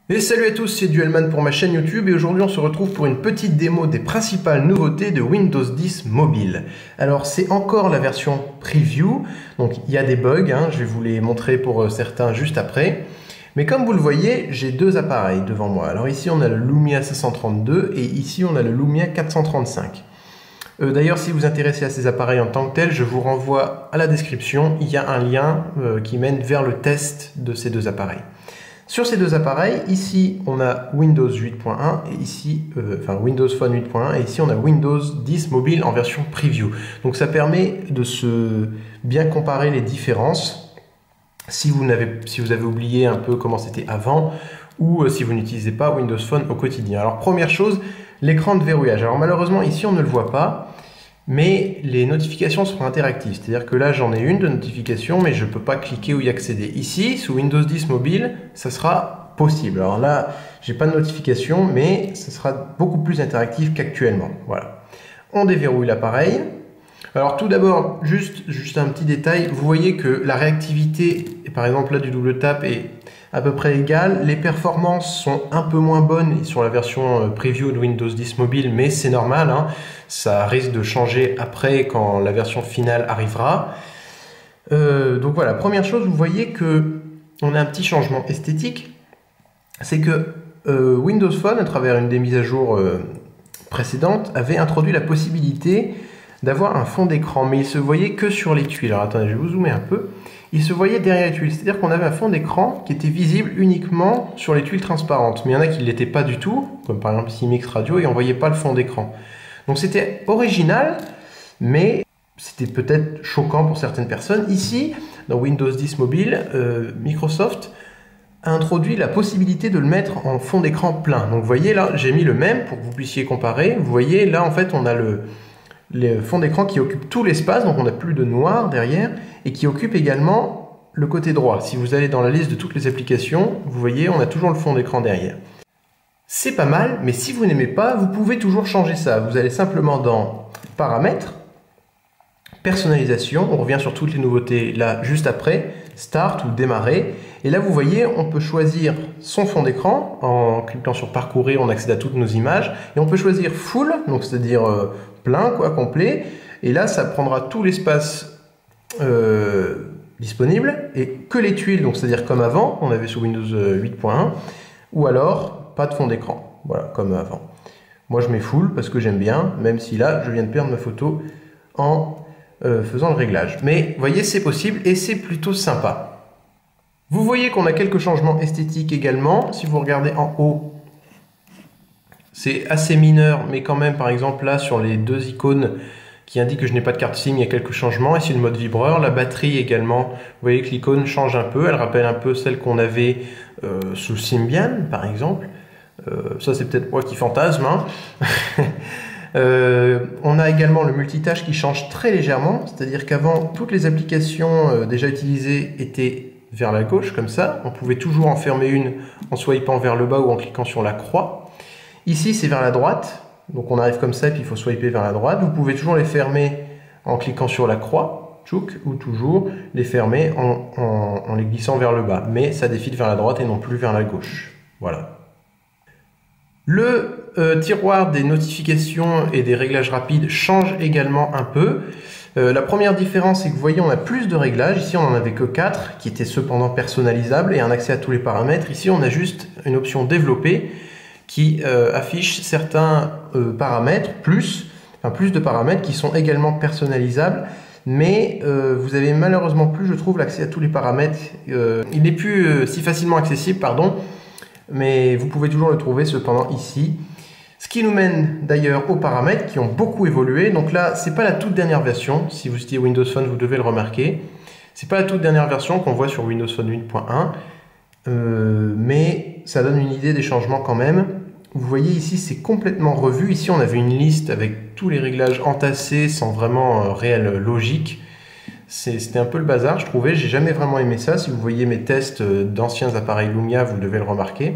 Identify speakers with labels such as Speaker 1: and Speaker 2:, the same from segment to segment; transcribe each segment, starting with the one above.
Speaker 1: Et salut à tous, c'est Duelman pour ma chaîne YouTube et aujourd'hui on se retrouve pour une petite démo des principales nouveautés de Windows 10 Mobile. Alors c'est encore la version preview, donc il y a des bugs, je vais vous les montrer pour certains juste après. Mais comme vous le voyez, j'ai deux appareils devant moi. Alors ici on a le Lumia 532 et ici on a le Lumia 435. D'ailleurs, si vous vous intéressez à ces appareils en tant que tels, je vous renvoie à la description, il y a un lien qui mène vers le test de ces deux appareils. Sur ces deux appareils, ici on a Windows 8.1 et ici, Windows Phone 8.1 et ici on a Windows 10 Mobile en version preview. Donc ça permet de se bien comparer les différences si vous avez oublié un peu comment c'était avant ou si vous n'utilisez pas Windows Phone au quotidien. Alors première chose, l'écran de verrouillage. Alors malheureusement ici on ne le voit pas. Mais les notifications seront interactives, c'est-à-dire que là j'en ai une de notification, mais je ne peux pas cliquer ou y accéder. Ici, sous Windows 10 Mobile, ça sera possible. Alors là, j'ai pas de notification, mais ça sera beaucoup plus interactif qu'actuellement. Voilà. On déverrouille l'appareil. Alors tout d'abord, juste un petit détail, vous voyez que la réactivité, par exemple là du double tap, est à peu près égale. Les performances sont un peu moins bonnes sur la version preview de Windows 10 Mobile, mais c'est normal, ça risque de changer après quand la version finale arrivera. Donc voilà, première chose, vous voyez que on a un petit changement esthétique, c'est que Windows Phone, à travers une des mises à jour précédentes, avait introduit la possibilité d'avoir un fond d'écran, mais il se voyait que sur les tuiles. Alors attendez, je vais vous zoomer un peu. Il se voyait derrière les tuiles, c'est-à-dire qu'on avait un fond d'écran qui était visible uniquement sur les tuiles transparentes. Mais il y en a qui ne l'étaient pas du tout, comme par exemple ici Mix Radio, et on ne voyait pas le fond d'écran. Donc c'était original, mais c'était peut-être choquant pour certaines personnes. Ici, dans Windows 10 Mobile, Microsoft a introduit la possibilité de le mettre en fond d'écran plein. Donc vous voyez là, j'ai mis le même pour que vous puissiez comparer. Vous voyez là, en fait, on a le fond d'écran qui occupe tout l'espace, donc on n'a plus de noir derrière, et qui occupe également le côté droit. Si vous allez dans la liste de toutes les applications, vous voyez, on a toujours le fond d'écran derrière. C'est pas mal, mais si vous n'aimez pas, vous pouvez toujours changer ça. Vous allez simplement dans Paramètres, Personnalisation, on revient sur toutes les nouveautés là juste après, Start ou Démarrer, et là vous voyez, on peut choisir son fond d'écran, en cliquant sur Parcourir, on accède à toutes nos images, et on peut choisir Full, donc c'est-à-dire plein, complet, et là ça prendra tout l'espace disponible, et que les tuiles, donc c'est-à-dire comme avant, on avait sous Windows 8.1, ou alors pas de fond d'écran, voilà, comme avant. Moi je mets Full parce que j'aime bien, même si là je viens de perdre ma photo en faisant le réglage. Mais vous voyez, c'est possible et c'est plutôt sympa. Vous voyez qu'on a quelques changements esthétiques également. Si vous regardez en haut, c'est assez mineur, mais quand même, par exemple, là, sur les deux icônes qui indiquent que je n'ai pas de carte SIM, il y a quelques changements. Ici, le mode vibreur, la batterie également. Vous voyez que l'icône change un peu. Elle rappelle un peu celle qu'on avait sous Symbian, par exemple. Ça, c'est peut-être moi qui fantasme. On a également le multitâche qui change très légèrement, c'est-à-dire qu'avant, toutes les applications déjà utilisées étaient vers la gauche, comme ça. On pouvait toujours en fermer une en swipant vers le bas ou en cliquant sur la croix. Ici, c'est vers la droite, donc on arrive comme ça et puis il faut swiper vers la droite. Vous pouvez toujours les fermer en cliquant sur la croix, tchouk, ou toujours les fermer en les glissant vers le bas. Mais ça défile vers la droite et non plus vers la gauche. Voilà. Le tiroir des notifications et des réglages rapides change également un peu. La première différence, c'est que vous voyez, on a plus de réglages. Ici, on n'en avait que 4, qui étaient cependant personnalisables et un accès à tous les paramètres. Ici, on a juste une option développer qui affiche certains paramètres, plus de paramètres qui sont également personnalisables. Mais vous avez malheureusement plus, je trouve, l'accès à tous les paramètres. Il n'est plus si facilement accessible, mais vous pouvez toujours le trouver cependant ici. Ce qui nous mène d'ailleurs aux paramètres qui ont beaucoup évolué. Donc là, c'est pas la toute dernière version. Si vous utilisez Windows Phone, vous devez le remarquer. C'est pas la toute dernière version qu'on voit sur Windows Phone 8.1, mais ça donne une idée des changements quand même. Vous voyez ici, c'est complètement revu. Ici, on avait une liste avec tous les réglages entassés sans vraiment réelle logique. C'était un peu le bazar, je trouvais. J'ai jamais vraiment aimé ça. Si vous voyez mes tests d'anciens appareils Lumia, vous devez le remarquer.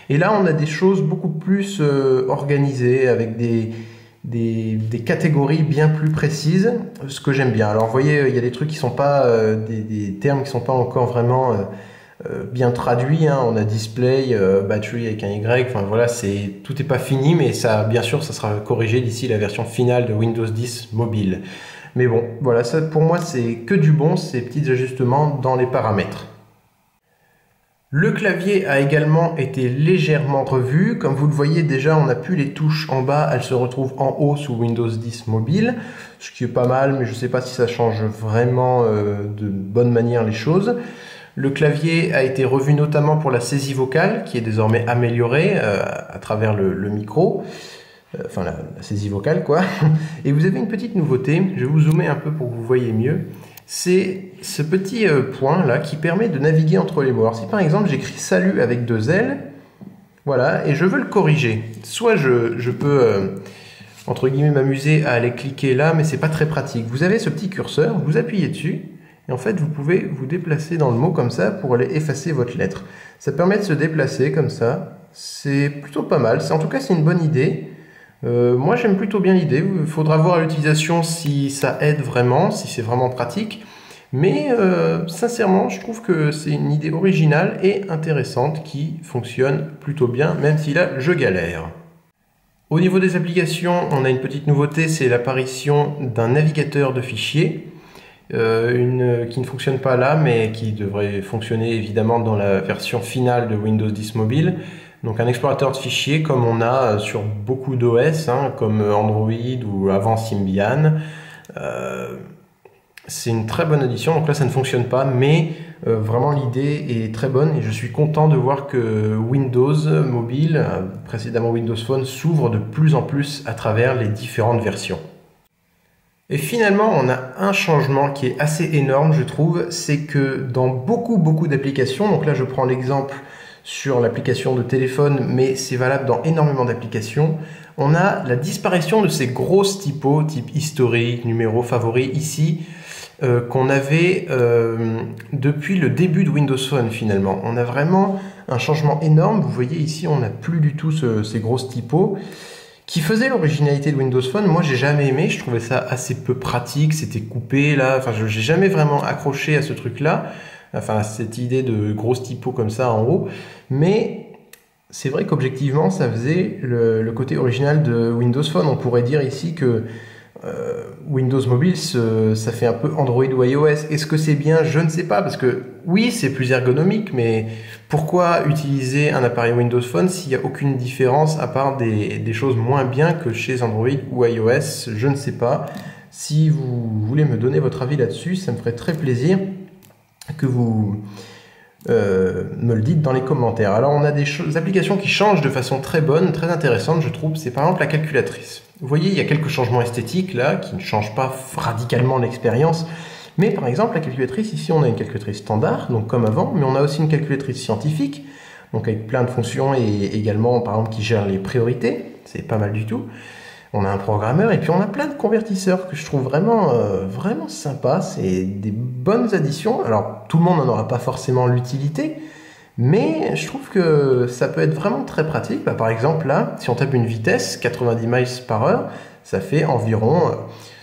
Speaker 1: Et là, on a des choses beaucoup plus organisées, avec des catégories bien plus précises, ce que j'aime bien. Alors, vous voyez, il y a des trucs qui sont pas, des termes qui sont pas encore vraiment bien traduit, hein. On a display, battery avec un Y, enfin voilà, tout n'est pas fini, mais ça, bien sûr, ça sera corrigé d'ici la version finale de Windows 10 mobile. Mais bon, voilà, ça pour moi c'est que du bon, ces petits ajustements dans les paramètres. Le clavier a également été légèrement revu. Comme vous le voyez déjà, on n'a plus les touches en bas, elles se retrouvent en haut sous Windows 10 mobile, ce qui est pas mal, mais je ne sais pas si ça change vraiment de bonne manière les choses. Le clavier a été revu notamment pour la saisie vocale, qui est désormais améliorée à travers le micro. Enfin la saisie vocale quoi. Et vous avez une petite nouveauté, je vais vous zoomer un peu pour que vous voyez mieux. C'est ce petit point là qui permet de naviguer entre les mots. Alors si par exemple j'écris salut avec 2 L, voilà, et je veux le corriger, soit je peux entre guillemets m'amuser à aller cliquer là, mais c'est pas très pratique. Vous avez ce petit curseur, vous appuyez dessus, et en fait vous pouvez vous déplacer dans le mot comme ça pour aller effacer votre lettre. Ça permet de se déplacer comme ça, c'est plutôt pas mal, en tout cas c'est une bonne idée. Moi j'aime plutôt bien l'idée, il faudra voir l'utilisation si ça aide vraiment, si c'est vraiment pratique, mais sincèrement je trouve que c'est une idée originale et intéressante qui fonctionne plutôt bien, même si là je galère. Au niveau des applications, on a une petite nouveauté, c'est l'apparition d'un navigateur de fichiers, qui ne fonctionne pas là, mais qui devrait fonctionner évidemment dans la version finale de Windows 10 Mobile. Donc un explorateur de fichiers comme on a sur beaucoup d'OS, hein, comme Android ou avant Symbian. C'est une très bonne addition, donc là ça ne fonctionne pas, mais vraiment l'idée est très bonne et je suis content de voir que Windows Mobile, précédemment Windows Phone, s'ouvre de plus en plus à travers les différentes versions. Et finalement, on a un changement qui est assez énorme, je trouve, c'est que dans beaucoup d'applications, donc là je prends l'exemple sur l'application de téléphone, mais c'est valable dans énormément d'applications, on a la disparition de ces grosses typos, type historique, numéro, favori, ici, qu'on avait depuis le début de Windows Phone finalement. On a vraiment un changement énorme, vous voyez ici, on n'a plus du tout ces grosses typos, qui faisaient l'originalité de Windows Phone. Moi j'ai jamais aimé, je trouvais ça assez peu pratique, c'était coupé là, enfin j'ai jamais vraiment accroché à ce truc là, enfin cette idée de grosses typos comme ça en haut, mais c'est vrai qu'objectivement ça faisait le côté original de Windows Phone. On pourrait dire ici que Windows Mobile ça fait un peu Android ou iOS. Est-ce que c'est bien? Je ne sais pas, parce que oui c'est plus ergonomique, mais pourquoi utiliser un appareil Windows Phone s'il n'y a aucune différence à part des choses moins bien que chez Android ou iOS? Je ne sais pas. Si vous voulez me donner votre avis là-dessus, ça me ferait très plaisir que vous me le dites dans les commentaires. Alors on a des applications qui changent de façon très bonne, très intéressante je trouve, c'est par exemple la calculatrice. Vous voyez, il y a quelques changements esthétiques là, qui ne changent pas radicalement l'expérience, mais par exemple la calculatrice, ici on a une calculatrice standard, donc comme avant, mais on a aussi une calculatrice scientifique, donc avec plein de fonctions et également par exemple qui gère les priorités, c'est pas mal du tout. On a un programmeur et puis on a plein de convertisseurs que je trouve vraiment, vraiment sympa. C'est des bonnes additions. Alors tout le monde n'en aura pas forcément l'utilité, mais je trouve que ça peut être vraiment très pratique. Par exemple là, si on tape une vitesse 90 miles par heure, ça fait environ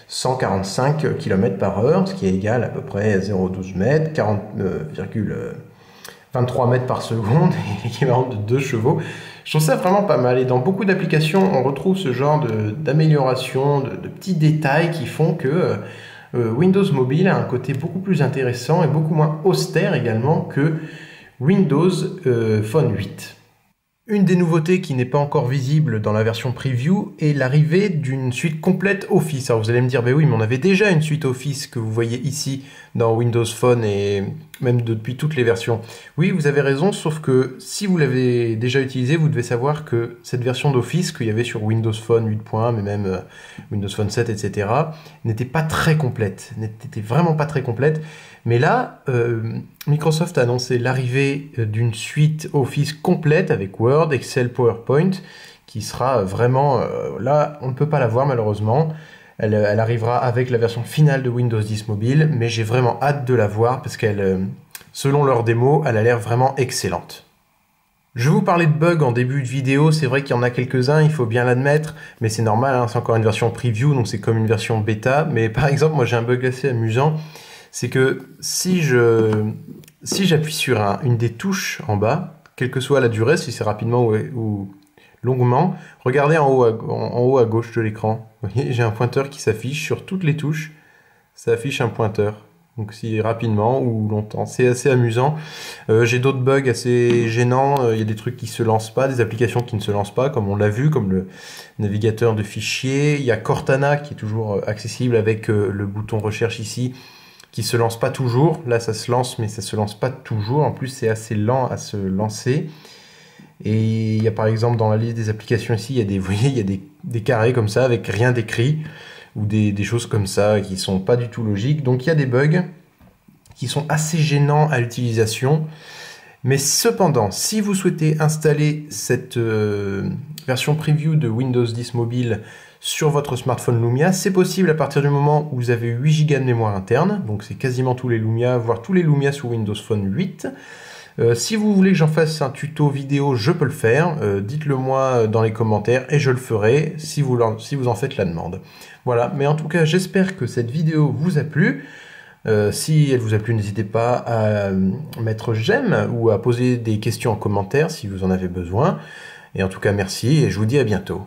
Speaker 1: 145 km par heure, ce qui est égal à peu près 0,12 mètres, 40,23 mètres par seconde, et l'équivalent de 2 chevaux. Je trouve ça vraiment pas mal, et dans beaucoup d'applications on retrouve ce genre d'amélioration, de petits détails qui font que Windows Mobile a un côté beaucoup plus intéressant et beaucoup moins austère également que Windows Phone 8. Une des nouveautés qui n'est pas encore visible dans la version preview est l'arrivée d'une suite complète Office. Alors vous allez me dire, ben oui, mais on avait déjà une suite Office que vous voyez ici dans Windows Phone et même depuis toutes les versions. Oui, vous avez raison, sauf que si vous l'avez déjà utilisé, vous devez savoir que cette version d'Office qu'il y avait sur Windows Phone 8.1, mais même Windows Phone 7, etc., n'était pas très complète, n'était vraiment pas très complète. Mais là, Microsoft a annoncé l'arrivée d'une suite Office complète avec Word, Excel, PowerPoint, qui sera vraiment... là, on ne peut pas la voir malheureusement. Elle arrivera avec la version finale de Windows 10 Mobile, mais j'ai vraiment hâte de la voir parce qu'elle, selon leur démo, elle a l'air vraiment excellente. Je vous parlais de bugs en début de vidéo, c'est vrai qu'il y en a quelques-uns, il faut bien l'admettre, mais c'est normal, hein, c'est encore une version preview, donc c'est comme une version bêta. Mais par exemple, moi j'ai un bug assez amusant, c'est que si je si j'appuie sur une des touches en bas, quelle que soit la durée, si c'est rapidement ou longuement, regardez en haut à gauche de l'écran. Vous voyez, j'ai un pointeur qui s'affiche sur toutes les touches. Ça affiche un pointeur. Donc si rapidement ou longtemps, c'est assez amusant. J'ai d'autres bugs assez gênants. Il y a des trucs qui se lancent pas, des applications qui ne se lancent pas, comme on l'a vu, comme le navigateur de fichiers. Il y a Cortana qui est toujours accessible avec le bouton recherche ici, qui se lance pas toujours. Là, ça se lance, mais ça se lance pas toujours. En plus, c'est assez lent à se lancer. Et il y a par exemple dans la liste des applications ici, vous voyez, il y a des carrés comme ça avec rien d'écrit ou des choses comme ça qui sont pas du tout logiques. Donc il y a des bugs qui sont assez gênants à l'utilisation. Mais cependant, si vous souhaitez installer cette version preview de Windows 10 Mobile sur votre smartphone Lumia, c'est possible à partir du moment où vous avez 8 Go de mémoire interne. Donc c'est quasiment tous les Lumia, voire tous les Lumia sous Windows Phone 8. Si vous voulez que j'en fasse un tuto vidéo, je peux le faire. Dites-le moi dans les commentaires et je le ferai si vous en faites la demande. Voilà, mais en tout cas, j'espère que cette vidéo vous a plu. Si elle vous a plu, n'hésitez pas à mettre j'aime ou à poser des questions en commentaire si vous en avez besoin. Et en tout cas, merci et je vous dis à bientôt.